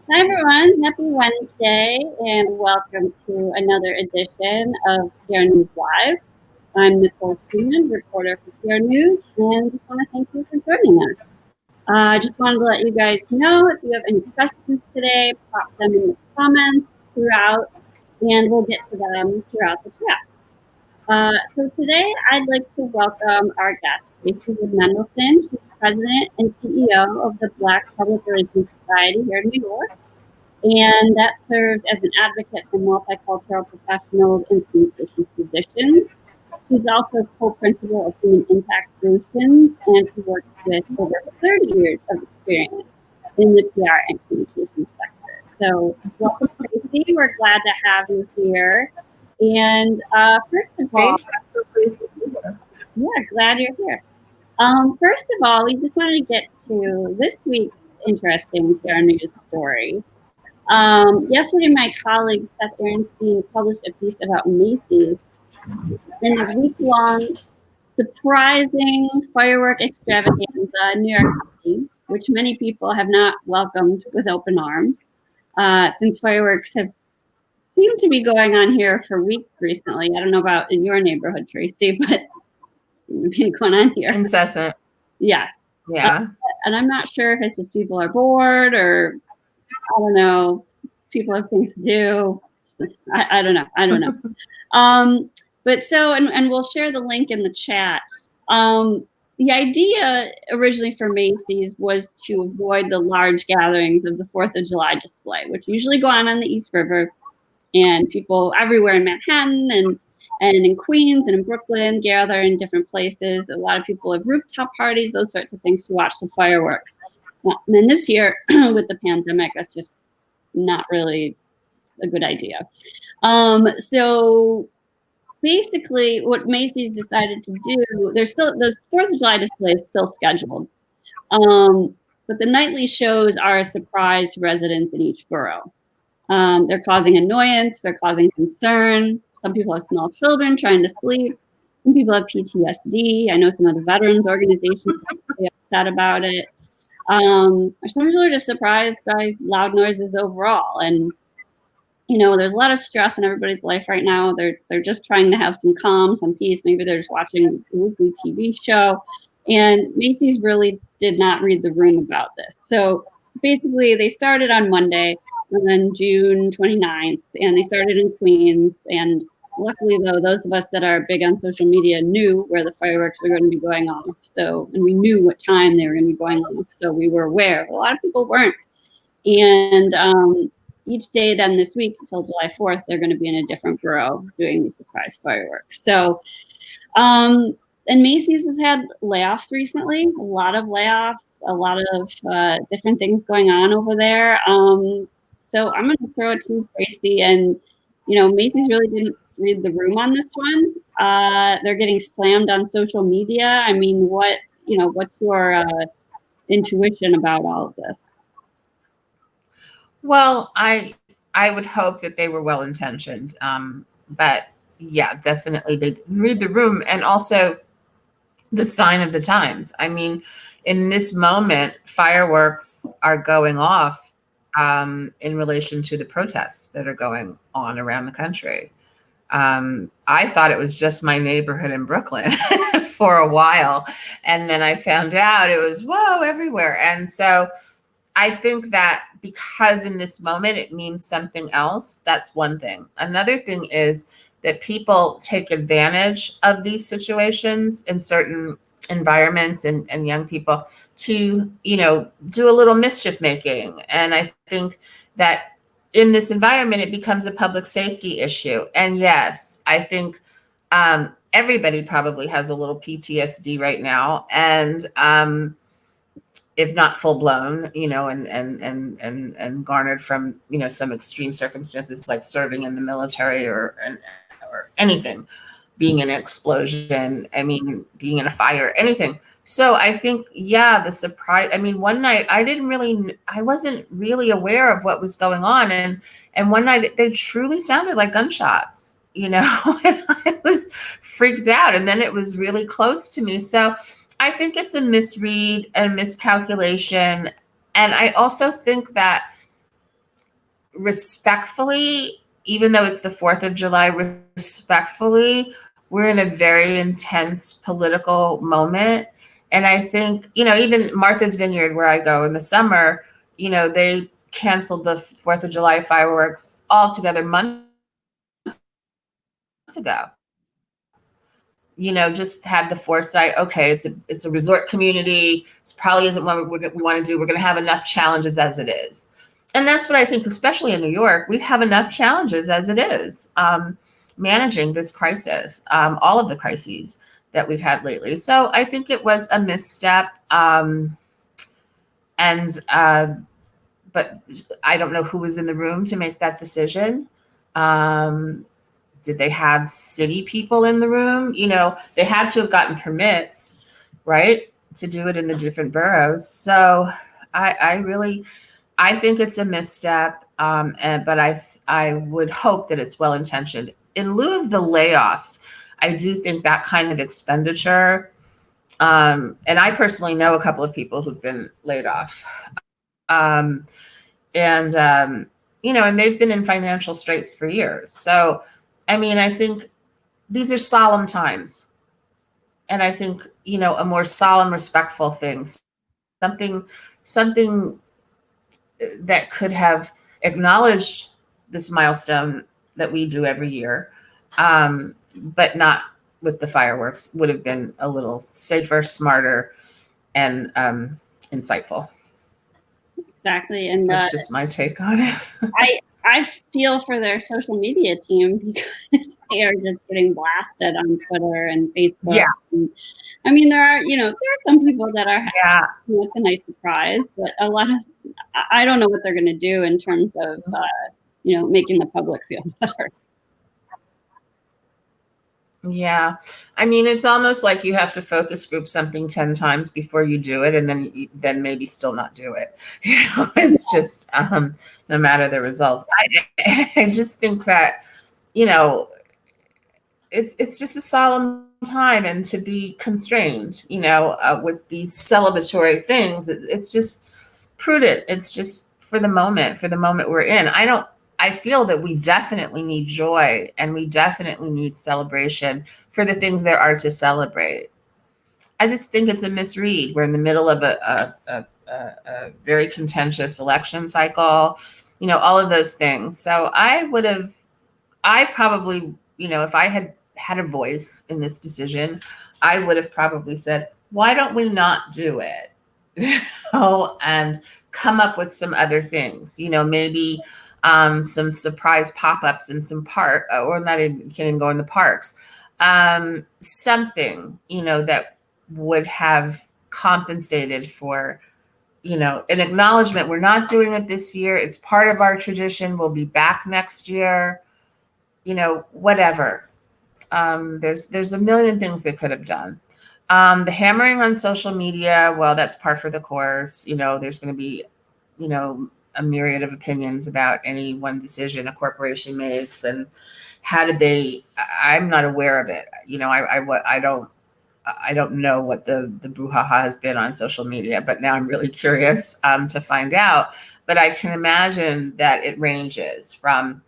Hi everyone, happy Wednesday and welcome to another edition of PRNEWS Live. I'm Nicole Truman, reporter for PRNews, and just want to thank you for joining us. I just wanted to let you guys know if you have any questions today, pop them in the comments throughout, and we'll get to them throughout the chat. So today I'd like to welcome our guest, Tracey Wood Mendelsohn. She's president and CEO of the Black Public Relations Society here in New York, and that serves as an advocate for multicultural professionals in communications positions. She's also co-principal of Human Impact Solutions, and she works with over 30 years of experience in the PR and communications sector. So welcome, Tracey. We're glad to have you here. And first of all, Thank you. I'm so pleased to be here. yeah, glad you're here. First of all, we just wanted to get to this week's interesting PR news story. Yesterday, my colleague Seth Aaronstein published a piece about Macy's and the week-long surprising firework extravaganza in New York City, which many people have not welcomed with open arms, since fireworks have seemed to be going on here for weeks recently. I don't know about in your neighborhood, Tracey, but seem to be going on here. Incessant. Yes. Yeah. And I'm not sure if it's just people are bored or I don't know, people have things to do. I don't know. But so, and we'll share the link in the chat. The idea originally for Macy's was to avoid the large gatherings of the 4th of July display, which usually go on the East River, and people everywhere in Manhattan and in Queens and in Brooklyn gather in different places. A lot of people have rooftop parties, those sorts of things to watch the fireworks. Well, and then this year with the pandemic, that's just not really a good idea. So basically what Macy's decided to do, there's still, those 4th of July displays still scheduled. But the nightly shows are a surprise to residents in each borough. They're causing annoyance, they're causing concern. Some people have small children trying to sleep. Some people have PTSD. I know some of the veterans organizations are really upset about it. Some people are just surprised by loud noises overall. And, you know, there's a lot of stress in everybody's life right now. They're just trying to have some calm, some peace. Maybe they're just watching a weekly TV show. And Macy's really did not read the room about this. So basically, they started on Monday, and then June 29th, and they started in Queens. And luckily, though, those of us that are big on social media knew where the fireworks were going to be going off. So, and we knew what time they were going to be going off. So we were aware. A lot of people weren't. And each day then this week until July 4th, they're going to be in a different borough doing these surprise fireworks. So, and Macy's has had layoffs recently, a lot of layoffs, a lot of different things going on over there. So I'm going to throw it to Tracey. And, you know, Macy's really didn't read the room on this one. They're getting slammed on social media. I mean, what's your intuition about all of this? Well, I would hope that they were well intentioned, but yeah, definitely they didn't read the room, and also the sign of the times. I mean, in this moment, fireworks are going off in relation to the protests that are going on around the country. I thought it was just my neighborhood in Brooklyn for a while, and then I found out it was everywhere. And so I think that because in this moment it means something else, that's one thing. Another thing is that people take advantage of these situations in certain environments and young people to, do a little mischief making. And I think that in this environment, it becomes a public safety issue. And yes, I think everybody probably has a little PTSD right now. And if not full blown, and garnered from, some extreme circumstances like serving in the military or anything, being in an explosion, being in a fire, anything. So I think, the surprise, one night I wasn't really aware of what was going on. And one night they truly sounded like gunshots, and I was freaked out. And then it was really close to me. So I think it's a misread and miscalculation. And I also think that respectfully, even though it's the 4th of July, respectfully, we're in a very intense political moment. And I think, even Martha's Vineyard, where I go in the summer, they canceled the 4th of July fireworks altogether months ago. Just had the foresight, okay, it's a resort community. This probably isn't what we want to do. We're going to have enough challenges as it is. And that's what I think, especially in New York, we have enough challenges as it is, managing this crisis, all of the crises that we've had lately. So I think it was a misstep. But I don't know who was in the room to make that decision. Did they have city people in the room? They had to have gotten permits, right, to do it in the different boroughs. So I think it's a misstep, but I would hope that it's well intentioned. In lieu of the layoffs, I do think that kind of expenditure, and I personally know a couple of people who've been laid off, and they've been in financial straits for years. So, I think these are solemn times, and I think a more solemn, respectful thing, something that could have acknowledged this milestone that we do every year, but not with the fireworks, would have been a little safer, smarter, and insightful. Exactly. And that's just my take on it. I feel for their social media team because they are just getting blasted on Twitter and Facebook. Yeah. And, there are some people that are, it's a nice surprise, but a lot of, I don't know what they're going to do in terms of, making the public feel better. Yeah. It's almost like you have to focus group something 10 times before you do it, and then maybe still not do it. It's just, no matter the results. I just think that, it's just a solemn time, and to be constrained, with these celebratory things, it's just prudent. It's just for the moment we're in. I feel that we definitely need joy, and we definitely need celebration for the things there are to celebrate. I just think it's a misread. We're in the middle of a very contentious election cycle, all of those things. So I probably, if I had a voice in this decision, I would have probably said, why don't we not do it? And come up with some other things, maybe some surprise pop-ups in some park, or not even, can't even go in the parks. Something, that would have compensated for, an acknowledgement. We're not doing it this year. It's part of our tradition. We'll be back next year. Whatever. There's a million things they could have done. The hammering on social media, well, that's par for the course. There's going to be, a myriad of opinions about any one decision a corporation makes, and how did they? I'm not aware of it. I don't know what the brouhaha has been on social media, but now I'm really curious to find out. But I can imagine that it ranges from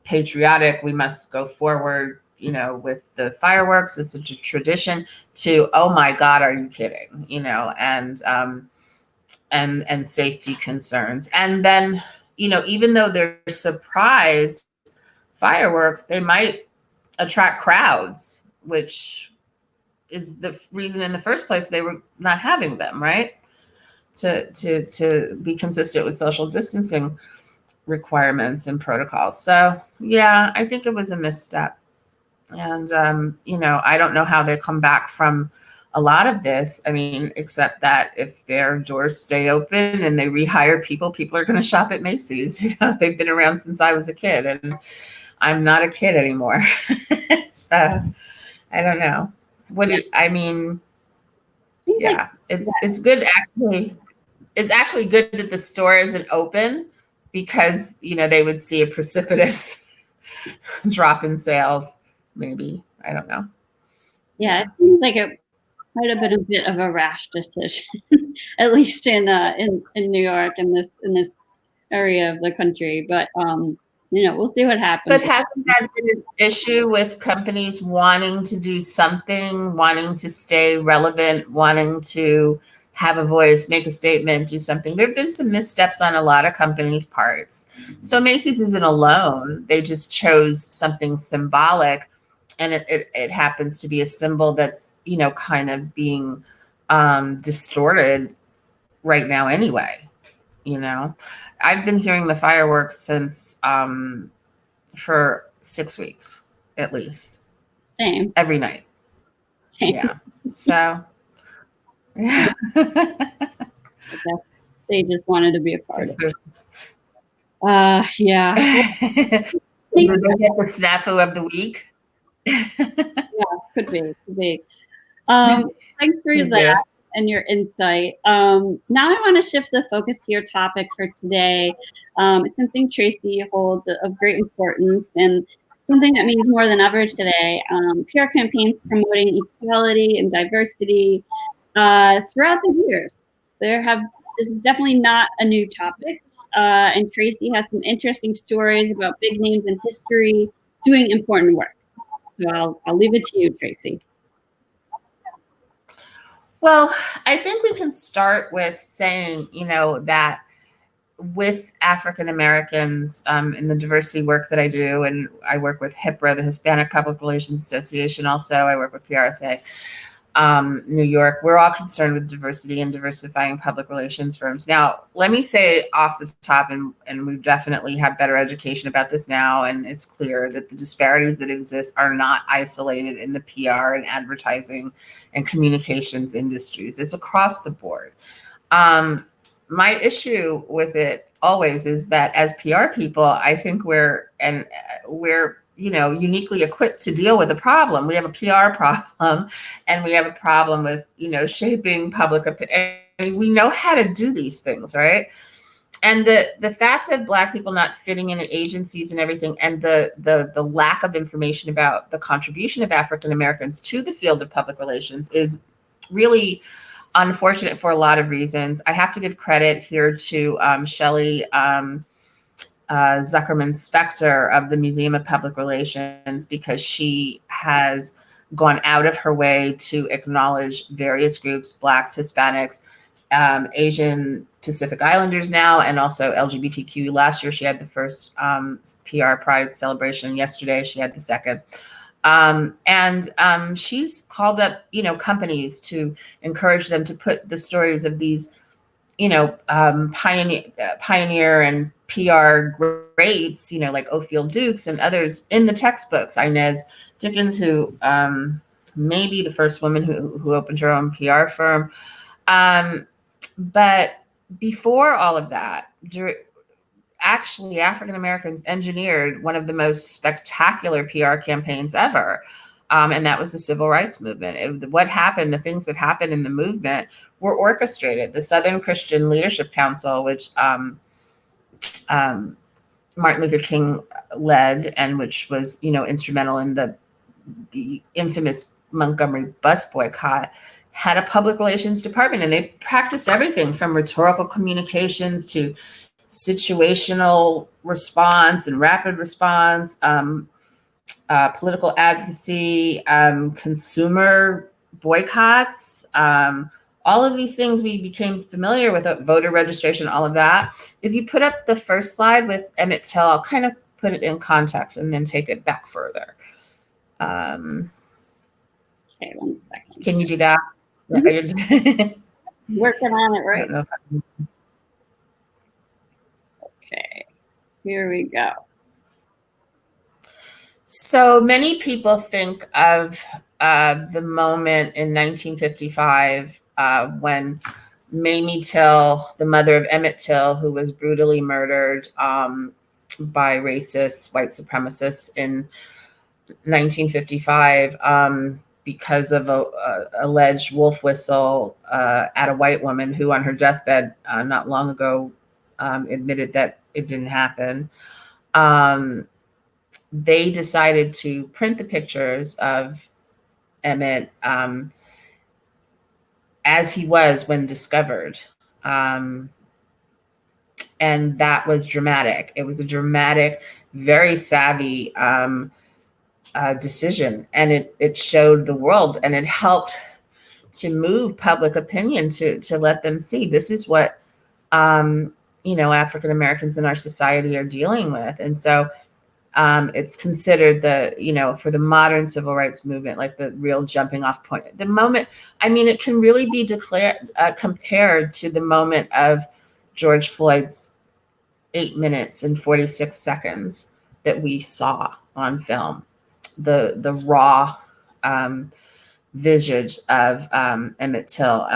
patriotic, we must go forward, with the fireworks, it's a tradition, to, oh my God, are you kidding? And safety concerns. And then, even though they're surprise fireworks, they might attract crowds, which is the reason in the first place they were not having them, right? To be consistent with social distancing requirements and protocols. So yeah, I think it was a misstep. And, I don't know how they come back from a lot of this. Except that if their doors stay open and they rehire people are going to shop at Macy's. They've been around since I was a kid, and I'm not a kid anymore. So I don't know. Yeah, it's good. Actually, it's actually good that the store isn't open, because, they would see a precipitous drop in sales. Maybe, I don't know. Yeah, it seems like it might have been a bit of a rash decision, at least in New York, in this area of the country, but we'll see what happens. But hasn't that been an issue with companies wanting to do something, wanting to stay relevant, wanting to have a voice, make a statement, do something? There have been some missteps on a lot of companies' parts. So Macy's isn't alone. They just chose something symbolic, and it happens to be a symbol that's, kind of being distorted right now anyway. I've been hearing the fireworks since for 6 weeks at least. Same. Every night. Same. Yeah. So yeah. They just wanted to be a part of it. Yeah. Did they get the snafu of the week? Yeah, could be. Thanks for that and your insight. Now I want to shift the focus to your topic for today. It's something Tracey holds of great importance and something that means more than ever today. PR campaigns promoting equality and diversity throughout the years. This is definitely not a new topic. And Tracey has some interesting stories about big names in history doing important work. So I'll leave it to you, Tracey. Well, I think we can start with saying, that with African Americans in the diversity work that I do, and I work with HIPRA, the Hispanic Public Relations Association. Also, I work with PRSA, New York. We're all concerned with diversity and diversifying public relations firms. Now, let me say off the top, and we definitely have better education about this now, and it's clear that the disparities that exist are not isolated in the PR and advertising and communications industries. It's across the board. My issue with it always is that as PR people, I think we're uniquely equipped to deal with a problem. We have a PR problem, and we have a problem with, shaping public opinion. We know how to do these things, right? And the fact of Black people not fitting in at agencies and everything, and the lack of information about the contribution of African Americans to the field of public relations is really unfortunate for a lot of reasons. I have to give credit here to Shelley Zuckerman Spector of the Museum of Public Relations, because she has gone out of her way to acknowledge various groups, Blacks, Hispanics, Asian Pacific Islanders now, and also LGBTQ. Last year, she had the first PR Pride celebration. Yesterday, she had the second. And she's called up, companies to encourage them to put the stories of these, pioneer and PR greats, like Ophir Dukes and others in the textbooks. Inez Dickens, who may be the first woman who opened her own PR firm. But before all of that, actually, African Americans engineered one of the most spectacular PR campaigns ever. And that was the civil rights movement. What happened, the things that happened in the movement were orchestrated. The Southern Christian Leadership Council, which Martin Luther King led, and which was, instrumental in the infamous Montgomery bus boycott, had a public relations department, and they practiced everything from rhetorical communications to situational response and rapid response, political advocacy, consumer boycotts, all of these things we became familiar with, voter registration, all of that. If you put up the first slide with Emmett Till, I'll kind of put it in context and then take it back further. Okay, 1 second. Can you do that? Mm-hmm. Working on it right now. Okay, here we go. So many people think of the moment in 1955 when Mamie Till, the mother of Emmett Till, who was brutally murdered by racist white supremacists in 1955 because of a alleged wolf whistle at a white woman who on her deathbed not long ago admitted that it didn't happen. They decided to print the pictures of Emmett as he was when discovered. And that was dramatic. It was a dramatic, very savvy decision. And it showed the world, and it helped to move public opinion to let them see this is what African Americans in our society are dealing with. And so it's considered for the modern civil rights movement, like the real jumping off point. The moment, it can really be compared to the moment of George Floyd's 8 minutes and 46 seconds that we saw on film. The raw visage of Emmett Till.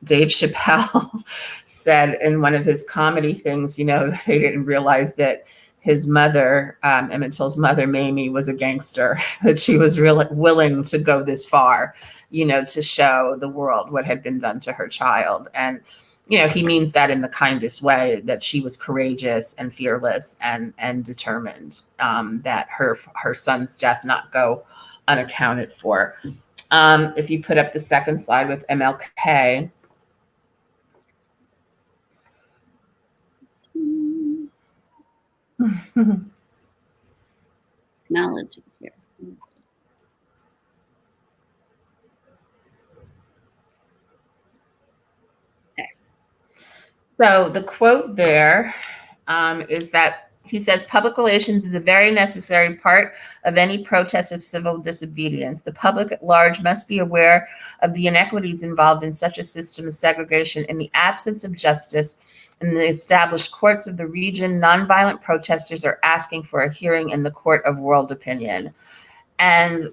Dave Chappelle said in one of his comedy things, they didn't realize that his mother, Emmett Till's mother, Mamie, was a gangster, that she was really willing to go this far, to show the world what had been done to her child. And, he means that in the kindest way, that she was courageous and fearless and determined, that her son's death not go unaccounted for. If you put up the second slide with MLK. Technology here. Okay. So the quote there is that he says, public relations is a very necessary part of any protest of civil disobedience. The public at large must be aware of the inequities involved in such a system of segregation. In the absence of justice in the established courts of the region, nonviolent protesters are asking for a hearing in the court of world opinion. And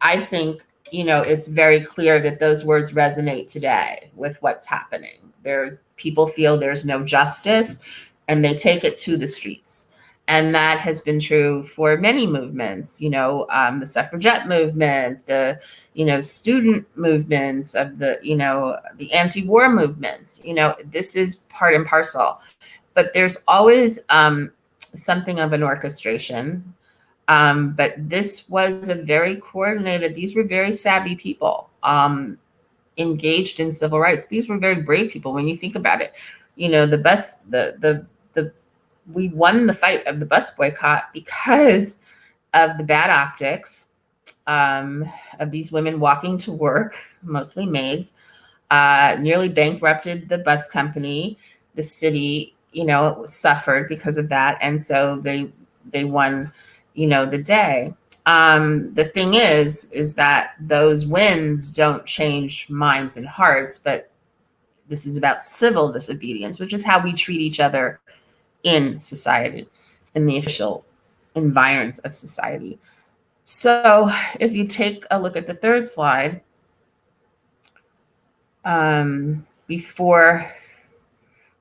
I think, it's very clear that those words resonate today with what's happening. People feel there's no justice, and they take it to the streets. And that has been true for many movements, the suffragette movement, the, student movements of the anti-war movements. This is part and parcel. But there's always something of an orchestration. But this was a very coordinated, these were very savvy people engaged in civil rights. These were very brave people when you think about it. We won the fight of the bus boycott because of the bad optics of these women walking to work, mostly maids, nearly bankrupted the bus company. The city, suffered because of that. And so they won, the day. The thing is that those wins don't change minds and hearts, but this is about civil disobedience, which is how we treat each other in society, in the official environs of society. So if you take a look at the third slide, before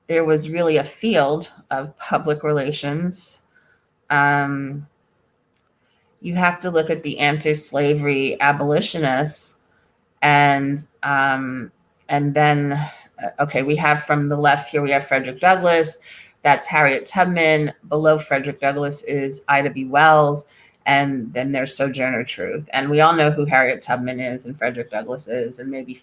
there was really a field of public relations, you have to look at the anti-slavery abolitionists, and then, okay, we have from the left here, we have Frederick Douglass. That's Harriet Tubman. Below Frederick Douglass is Ida B. Wells. And then there's Sojourner Truth. And we all know who Harriet Tubman is and Frederick Douglass is. And maybe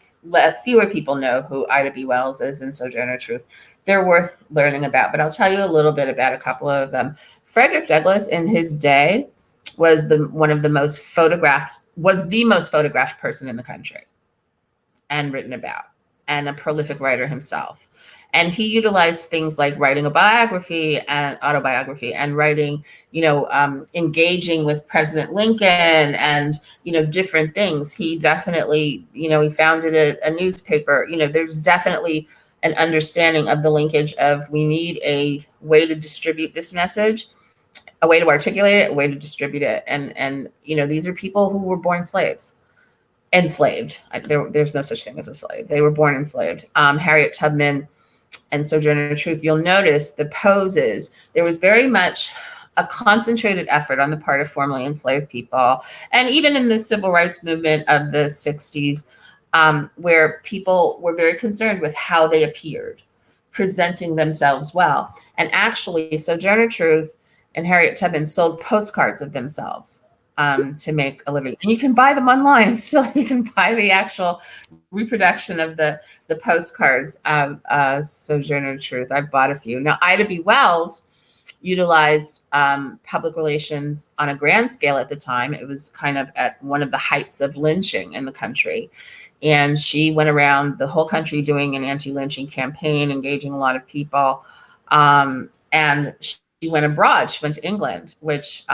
fewer people know who Ida B. Wells is and Sojourner Truth. They're worth learning about. But I'll tell you a little bit about a couple of them. Frederick Douglass in his day was the most photographed person in the country and written about, and a prolific writer himself. And he utilized things like writing a biography and autobiography and writing, engaging with President Lincoln and, different things. He definitely, he founded a newspaper. There's definitely an understanding of the linkage of we need a way to distribute this message, a way to articulate it, a way to distribute it. And these are people who were born slaves. Enslaved. There's no such thing as a slave. They were born enslaved. Harriet Tubman and Sojourner Truth, you'll notice the poses. There was very much a concentrated effort on the part of formerly enslaved people. And even in the civil rights movement of the 60s, where people were very concerned with how they appeared, presenting themselves well. And actually, Sojourner Truth and Harriet Tubman sold postcards of themselves to make a living. And you can buy them online still. You can buy the actual reproduction of the postcards of Sojourner Truth. I bought a few. Now, Ida B. Wells utilized public relations on a grand scale at the time. It was kind of at one of the heights of lynching in the country. And she went around the whole country doing an anti-lynching campaign, engaging a lot of people. And she went abroad. She went to England, which,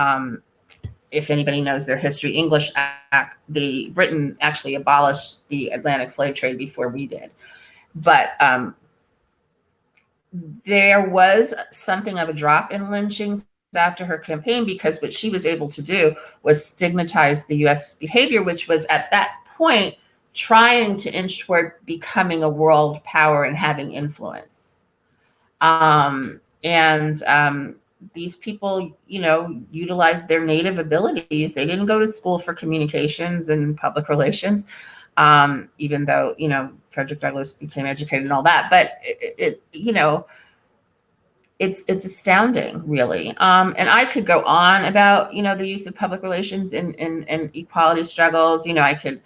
if anybody knows their history, English Act, Britain actually abolished the Atlantic slave trade before we did. But there was something of a drop in lynchings after her campaign, because what she was able to do was stigmatize the U.S. behavior, which was at that point trying to inch toward becoming a world power and having influence. These people, utilized their native abilities. They didn't go to school for communications and public relations, even though, Frederick Douglass became educated and all that. But it's astounding, really. And I could go on about, the use of public relations in equality struggles. I could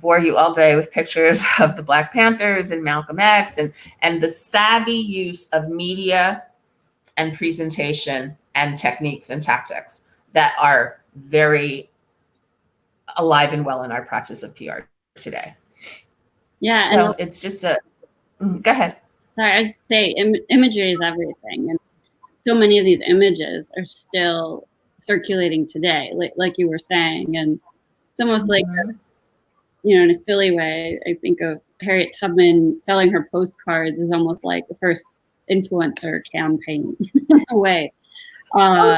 bore you all day with pictures of the Black Panthers and Malcolm X and the savvy use of media and presentation and techniques and tactics that are very alive and well in our practice of PR today. Yeah. So it's just go ahead. Sorry, I was just say imagery is everything. And so many of these images are still circulating today, like you were saying. And it's almost like, in a silly way, I think of Harriet Tubman selling her postcards is almost like the first influencer campaign in a way. Yeah.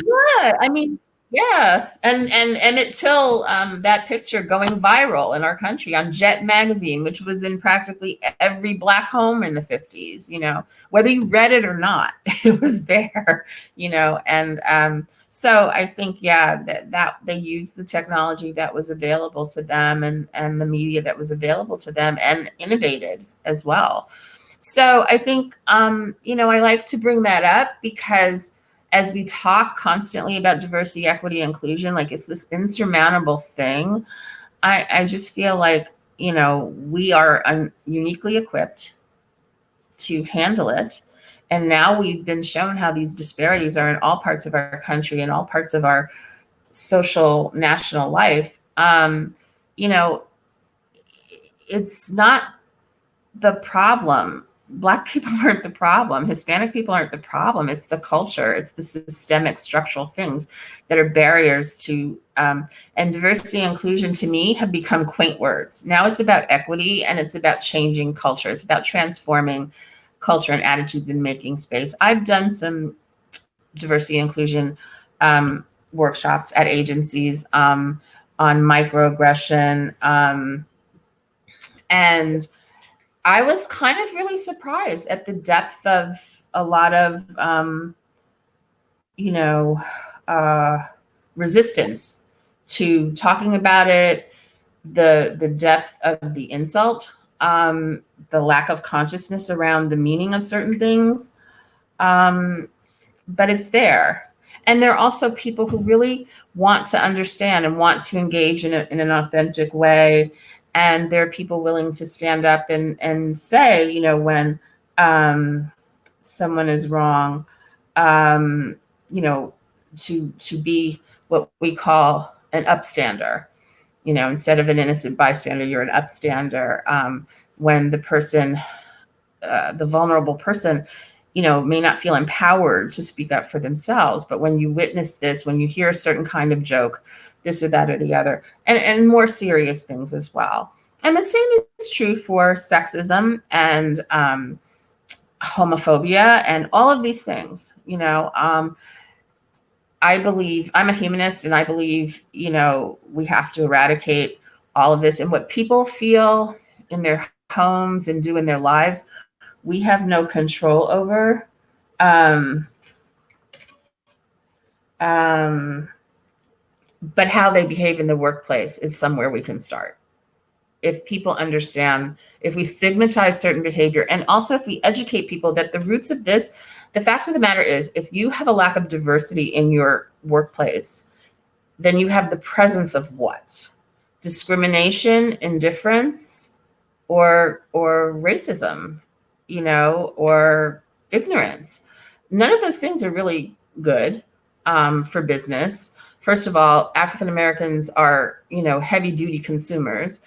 I mean, yeah. And it till that picture going viral in our country on Jet magazine, which was in practically every Black home in the 50s, whether you read it or not, it was there, and so I think, that they used the technology that was available to them and the media that was available to them, and innovated as well. So I think, I like to bring that up because as we talk constantly about diversity, equity, inclusion, like it's this insurmountable thing, I just feel like, we are uniquely equipped to handle it. And now we've been shown how these disparities are in all parts of our country and all parts of our social national life. It's not the problem. Black people aren't the problem. Hispanic people aren't the problem. It's the culture. It's the systemic structural things that are barriers to, and diversity and inclusion to me have become quaint words. Now it's about equity and it's about changing culture. It's about transforming culture and attitudes and making space. I've done some diversity and inclusion workshops at agencies on microaggression, and I was kind of really surprised at the depth of a lot of, resistance to talking about it, the depth of the insult, the lack of consciousness around the meaning of certain things. But it's there. And there are also people who really want to understand and want to engage in an authentic way. And there are people willing to stand up and say, when someone is wrong, to be what we call an upstander. Instead of an innocent bystander, you're an upstander. When the person, the vulnerable person, may not feel empowered to speak up for themselves. But when you witness this, when you hear a certain kind of joke, this or that or the other, and more serious things as well. And the same is true for sexism and homophobia and all of these things. I believe, I'm a humanist, and I believe, we have to eradicate all of this. And what people feel in their homes and do in their lives, we have no control over. But how they behave in the workplace is somewhere we can start. If people understand, if we stigmatize certain behavior, and also if we educate people that the roots of this, the fact of the matter is, if you have a lack of diversity in your workplace, then you have the presence of what? Discrimination, indifference, or racism, or ignorance. None of those things are really good for business. First of all, African Americans are, heavy duty consumers,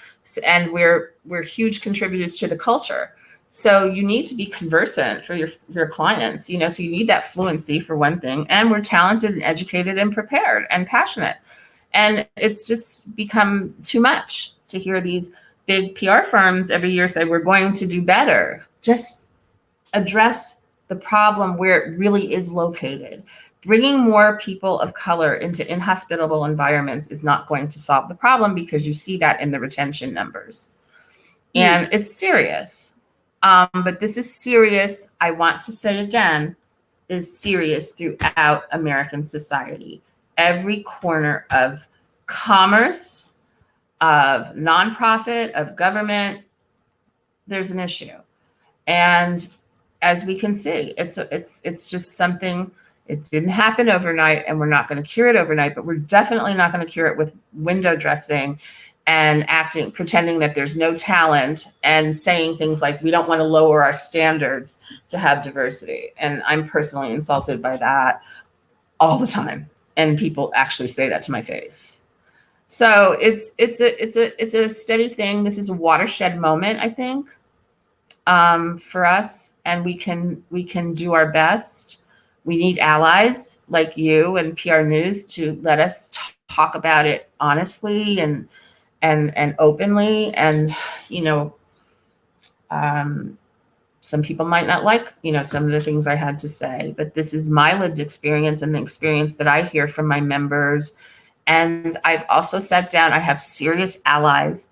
and we're huge contributors to the culture. So you need to be conversant for your clients, so you need that fluency for one thing. And we're talented and educated and prepared and passionate. And it's just become too much to hear these big PR firms every year say, we're going to do better. Just address the problem where it really is located. Bringing more people of color into inhospitable environments is not going to solve the problem, because you see that in the retention numbers. And it's serious. But this is serious. I want to say again, is serious throughout American society. Every corner of commerce, of nonprofit, of government, there's an issue. And as we can see, it's just something. It didn't happen overnight, and we're not going to cure it overnight, but we're definitely not going to cure it with window dressing and pretending that there's no talent, and saying things like, we don't want to lower our standards to have diversity. And I'm personally insulted by that all the time. And people actually say that to my face. So it's a steady thing. This is a watershed moment, I think, for us, and we can do our best. We need allies like you and PRNEWS to let us talk about it honestly and openly. And some people might not like some of the things I had to say, but this is my lived experience and the experience that I hear from my members. And I've also sat down. I have serious allies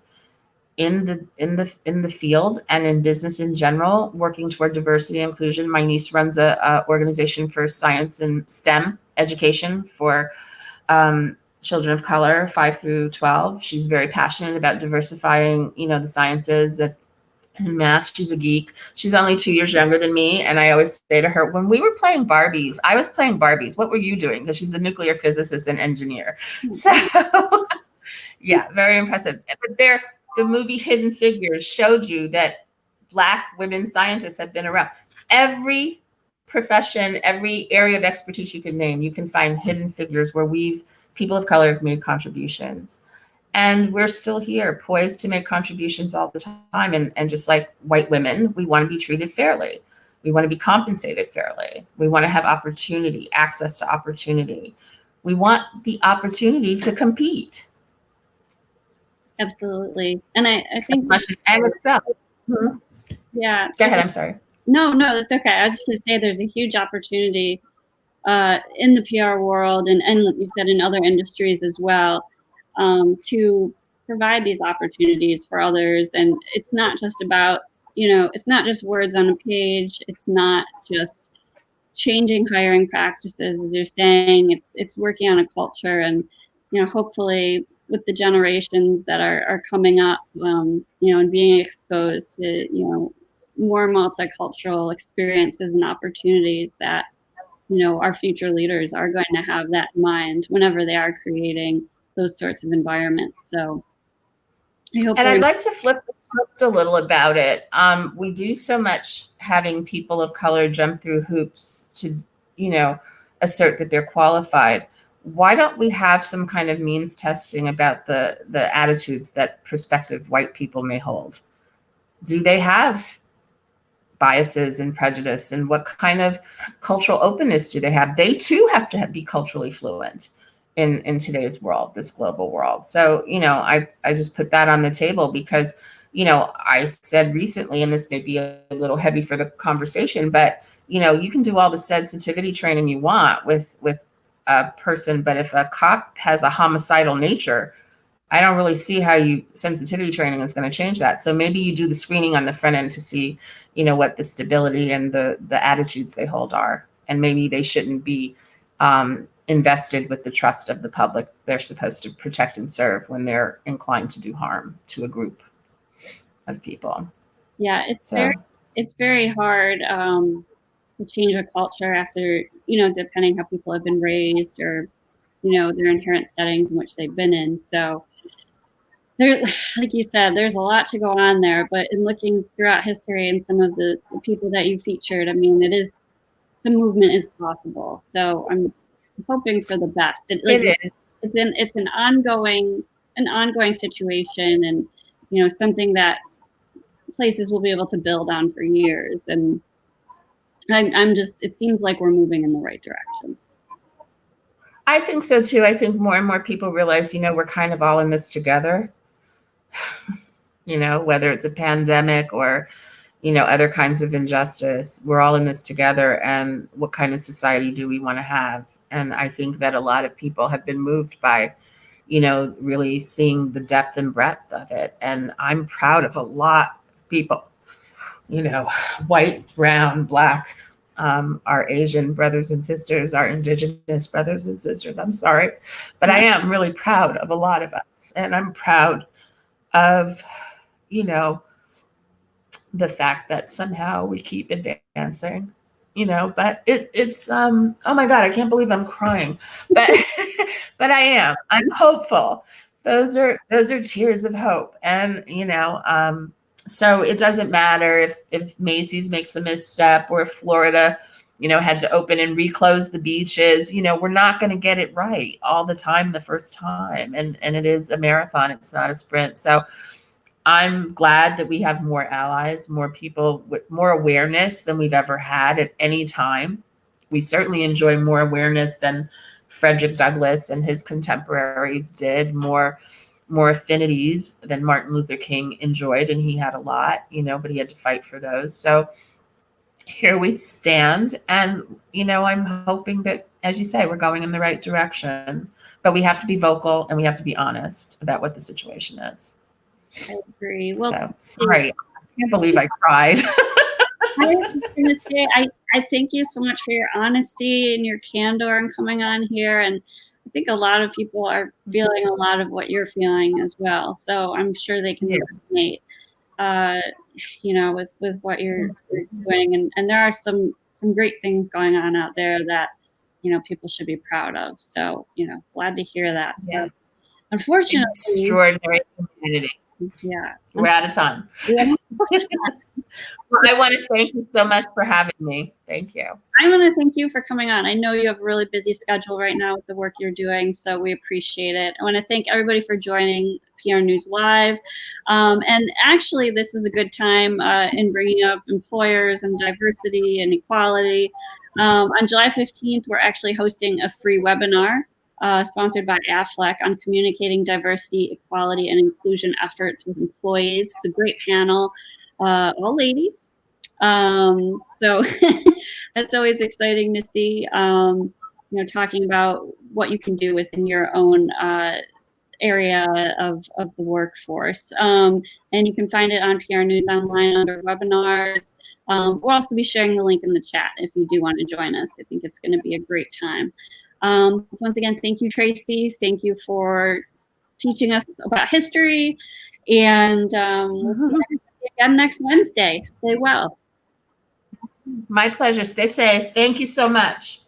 in the field and in business in general, working toward diversity and inclusion. My niece runs a organization for science and STEM education for children of color, 5 through 12. She's very passionate about diversifying, the sciences and math. She's a geek. She's only 2 years younger than me. And I always say to her, when we were playing Barbies, I was playing Barbies. What were you doing? Because she's a nuclear physicist and engineer. So yeah, very impressive. But the movie Hidden Figures showed you that Black women scientists have been around. Every profession, every area of expertise you can name, you can find hidden figures where people of color have made contributions. And we're still here, poised to make contributions all the time. And just like white women, we want to be treated fairly. We want to be compensated fairly. We want to have opportunity, access to opportunity. We want the opportunity to compete. Absolutely. And I think as much as and excel. Mm-hmm. Yeah. Go ahead. I'm sorry. No, that's okay. I was just going to say there's a huge opportunity in the PR world and you said in other industries as well, to provide these opportunities for others. And it's not just about, it's not just words on a page. It's not just changing hiring practices, as you're saying. It's working on a culture, and hopefully with the generations that are coming up, and being exposed to more multicultural experiences and opportunities, that our future leaders are going to have that in mind whenever they are creating those sorts of environments. So I hope. And I'd like to flip the script a little about it. We do so much having people of color jump through hoops to, assert that they're qualified. Why don't we have some kind of means testing about the attitudes that prospective white people may hold? Do they have biases and prejudice, and what kind of cultural openness do they have? They too have to be culturally fluent in today's world, this global world. So, I just put that on the table because, I said recently, and this may be a little heavy for the conversation, but, you can do all the sensitivity training you want with a person, but if a cop has a homicidal nature, I don't really see how sensitivity training is going to change that. So maybe you do the screening on the front end to see, what the stability and the attitudes they hold are. And maybe they shouldn't be invested with the trust of the public they're supposed to protect and serve when they're inclined to do harm to a group of people. Yeah, it's very hard to change a culture after, depending how people have been raised or their inherent settings in which they've been in. So there, like you said, there's a lot to go on there, but in looking throughout history and some of the people that you featured, I mean, some movement is possible. So I'm hoping for the best. It is. It's an ongoing situation, and something that places will be able to build on for years. And it seems like we're moving in the right direction. I think so too. I think more and more people realize, we're kind of all in this together. Whether it's a pandemic or, other kinds of injustice, we're all in this together. And what kind of society do we want to have? And I think that a lot of people have been moved by, really seeing the depth and breadth of it. And I'm proud of a lot of people, white, brown, black, our Asian brothers and sisters, our indigenous brothers and sisters. I'm sorry, but I am really proud of a lot of us. And I'm proud of, the fact that somehow we keep advancing, but it's, oh my God, I can't believe I'm crying, but, but I'm hopeful. Those are tears of hope. And, so it doesn't matter if Macy's makes a misstep or if Florida, had to open and reclose the beaches. We're not going to get it right all the time the first time. And it is a marathon. It's not a sprint. So I'm glad that we have more allies, more people with more awareness than we've ever had at any time. We certainly enjoy more awareness than Frederick Douglass and his contemporaries did, more affinities than Martin Luther King enjoyed, and he had a lot, but he had to fight for those. So here we stand, and I'm hoping that, as you say, we're going in the right direction, but we have to be vocal and we have to be honest about what the situation is. I agree. Well, so sorry, I can't believe I cried. I was going to say, I thank you so much for your honesty and your candor and coming on here. And I think a lot of people are feeling a lot of what you're feeling as well. So I'm sure they can resonate, with what you're doing. And there are some great things going on out there that, people should be proud of. So, glad to hear that. So, unfortunately, extraordinary community. Yeah. We're out of time. Yeah. Well, I want to thank you so much for having me. Thank you. I want to thank you for coming on. I know you have a really busy schedule right now with the work you're doing, so we appreciate it. I want to thank everybody for joining PR News Live. And actually, this is a good time in bringing up employers and diversity and equality. On July 15th, we're actually hosting a free webinar sponsored by AFLEC on communicating diversity, equality, and inclusion efforts with employees. It's a great panel, all ladies. So that's always exciting to see, talking about what you can do within your own area of the workforce. And you can find it on PR News Online under webinars. We'll also be sharing the link in the chat if you do want to join us. I think it's going to be a great time. So once again, thank you, Tracey. Thank you for teaching us about history. And we'll see you again next Wednesday. Stay well. My pleasure. Stay safe. Thank you so much.